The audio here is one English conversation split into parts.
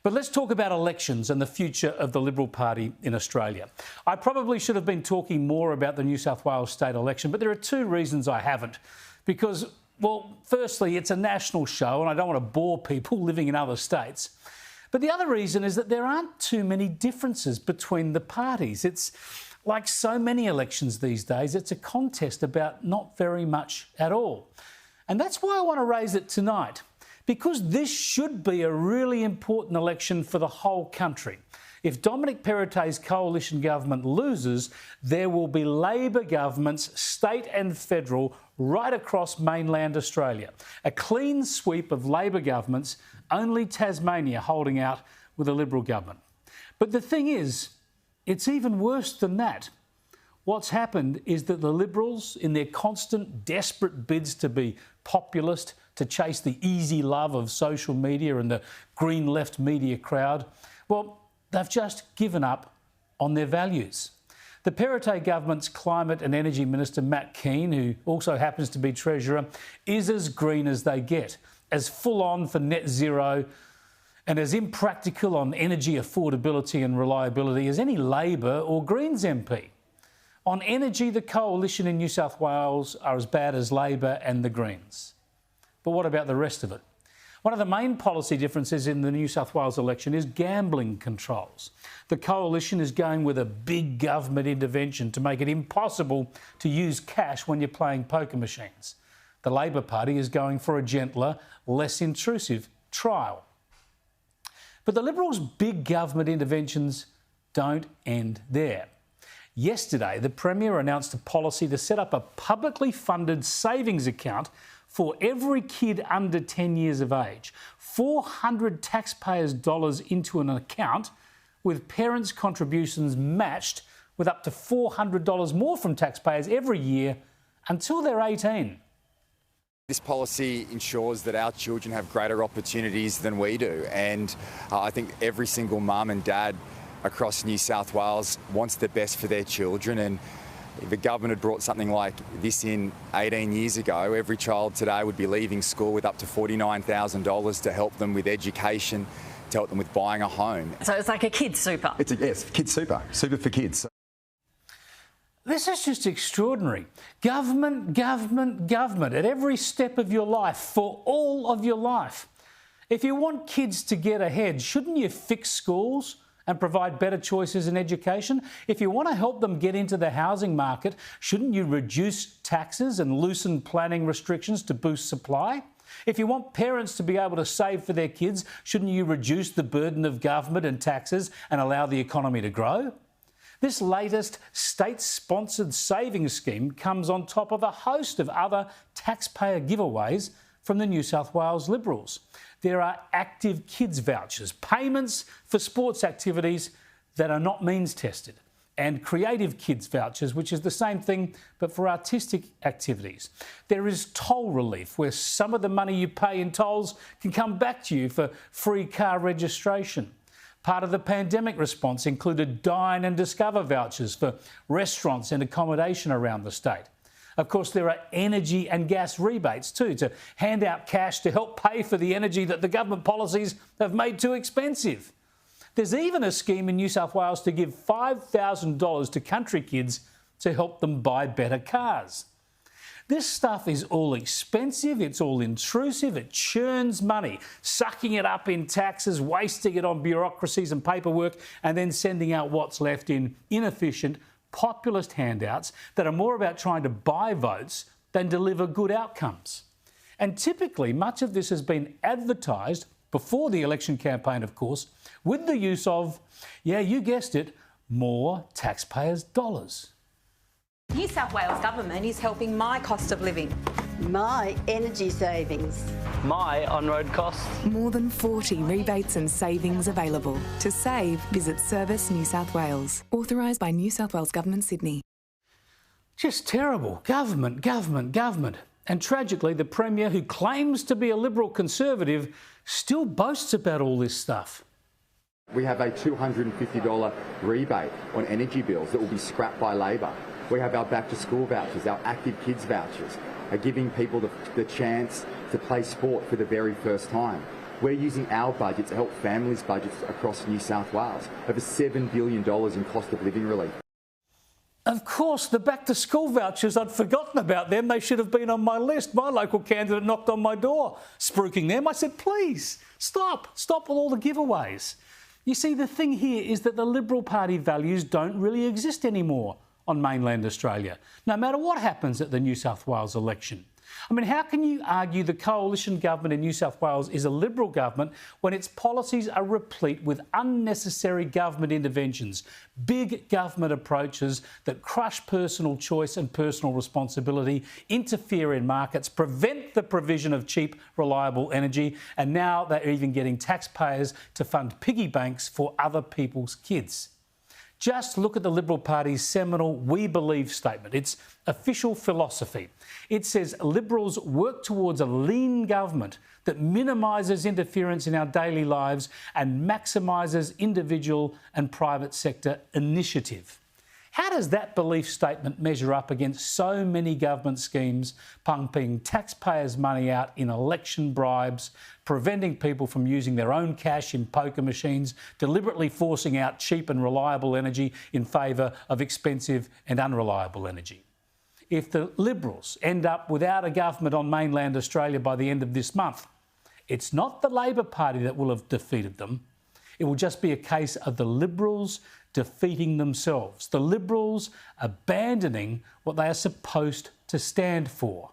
But let's talk about elections and the future of the Liberal Party in Australia. I probably should have been talking more about the New South Wales state election, but there are two reasons I haven't. Because, well, firstly, it's a national show and I don't want to bore people living in other states. But the other reason is that there aren't too many differences between the parties. It's like so many elections these days, it's a contest about not very much at all. And that's why I want to raise it tonight. Because this should be a really important election for the whole country. If Dominic Perrottet's coalition government loses, there will be Labor governments, state and federal, right across mainland Australia. A clean sweep of Labor governments, only Tasmania holding out with a Liberal government. But the thing is, it's even worse than that. What's happened is that the Liberals, in their constant, desperate bids to be populist, to chase the easy love of social media and the green left media crowd, well, they've just given up on their values. The Perrottet government's Climate and Energy Minister, Matt Keane, who also happens to be Treasurer, is as green as they get, as full on for net zero and as impractical on energy affordability and reliability as any Labor or Greens MP. On energy, the coalition in New South Wales are as bad as Labor and the Greens. But what about the rest of it? One of the main policy differences in the New South Wales election is gambling controls. The coalition is going with a big government intervention to make it impossible to use cash when you're playing poker machines. The Labor Party is going for a gentler, less intrusive trial. But the Liberals' big government interventions don't end there. Yesterday, the Premier announced a policy to set up a publicly funded savings account for every kid under 10 years of age. 400 taxpayers' dollars into an account with parents' contributions matched with up to $400 more from taxpayers every year until they're 18. This policy ensures that our children have greater opportunities than we do, and I think every single mum and dad across New South Wales wants the best for their children. And if the government had brought something like this in 18 years ago, every child today would be leaving school with up to $49,000 to help them with education, to help them with buying a home. So it's like a kids' super. Yes, kids' super. Super for kids. This is just extraordinary. Government, government, government at every step of your life, for all of your life. If you want kids to get ahead, shouldn't you fix schools and provide better choices in education? If you want to help them get into the housing market, shouldn't you reduce taxes and loosen planning restrictions to boost supply? If you want parents to be able to save for their kids, shouldn't you reduce the burden of government and taxes and allow the economy to grow? This latest state-sponsored savings scheme comes on top of a host of other taxpayer giveaways from the New South Wales Liberals. There are active kids vouchers, payments for sports activities that are not means tested, and creative kids vouchers, which is the same thing but for artistic activities. There is toll relief, where some of the money you pay in tolls can come back to you for free car registration. Part of the pandemic response included Dine and Discover vouchers for restaurants and accommodation around the state. Of course, there are energy and gas rebates too, to hand out cash to help pay for the energy that the government policies have made too expensive. There's even a scheme in New South Wales to give $5,000 to country kids to help them buy better cars. This stuff is all expensive, it's all intrusive, it churns money, sucking it up in taxes, wasting it on bureaucracies and paperwork, and then sending out what's left in inefficient, populist handouts that are more about trying to buy votes than deliver good outcomes. And typically, much of this has been advertised before the election campaign, of course, with the use of, yeah, you guessed it, more taxpayers' dollars. New South Wales Government is helping my cost of living. My energy savings. My on-road costs. More than 40 rebates and savings available. To save, visit Service New South Wales. Authorised by New South Wales Government, Sydney. Just terrible. Government, government, government. And tragically, the Premier, who claims to be a Liberal Conservative, still boasts about all this stuff. We have a $250 rebate on energy bills that will be scrapped by Labor. We have our back-to-school vouchers, our active kids vouchers, are giving people the chance to play sport for the very first time. We're using our budget to help families' budgets across New South Wales. Over $7 billion in cost of living relief. Of course, the back-to-school vouchers, I'd forgotten about them. They should have been on my list. My local candidate knocked on my door, spruiking them. I said, please, stop with all the giveaways. You see, the thing here is that the Liberal Party values don't really exist anymore on mainland Australia, no matter what happens at the New South Wales election. I mean, how can you argue the coalition government in New South Wales is a Liberal government when its policies are replete with unnecessary government interventions, big government approaches that crush personal choice and personal responsibility, interfere in markets, prevent the provision of cheap, reliable energy, and now they're even getting taxpayers to fund piggy banks for other people's kids? Just look at the Liberal Party's seminal We Believe statement, its official philosophy. It says Liberals work towards a lean government that minimises interference in our daily lives and maximises individual and private sector initiative. How does that belief statement measure up against so many government schemes pumping taxpayers' money out in election bribes, preventing people from using their own cash in poker machines, deliberately forcing out cheap and reliable energy in favour of expensive and unreliable energy? If the Liberals end up without a government on mainland Australia by the end of this month, it's not the Labor Party that will have defeated them. It will just be a case of the Liberals defeating themselves, the Liberals abandoning what they are supposed to stand for.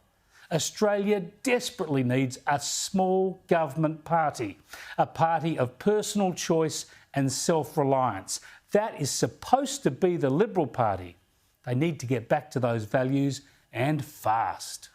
Australia desperately needs a small government party, a party of personal choice and self-reliance. That is supposed to be the Liberal Party. They need to get back to those values, and fast.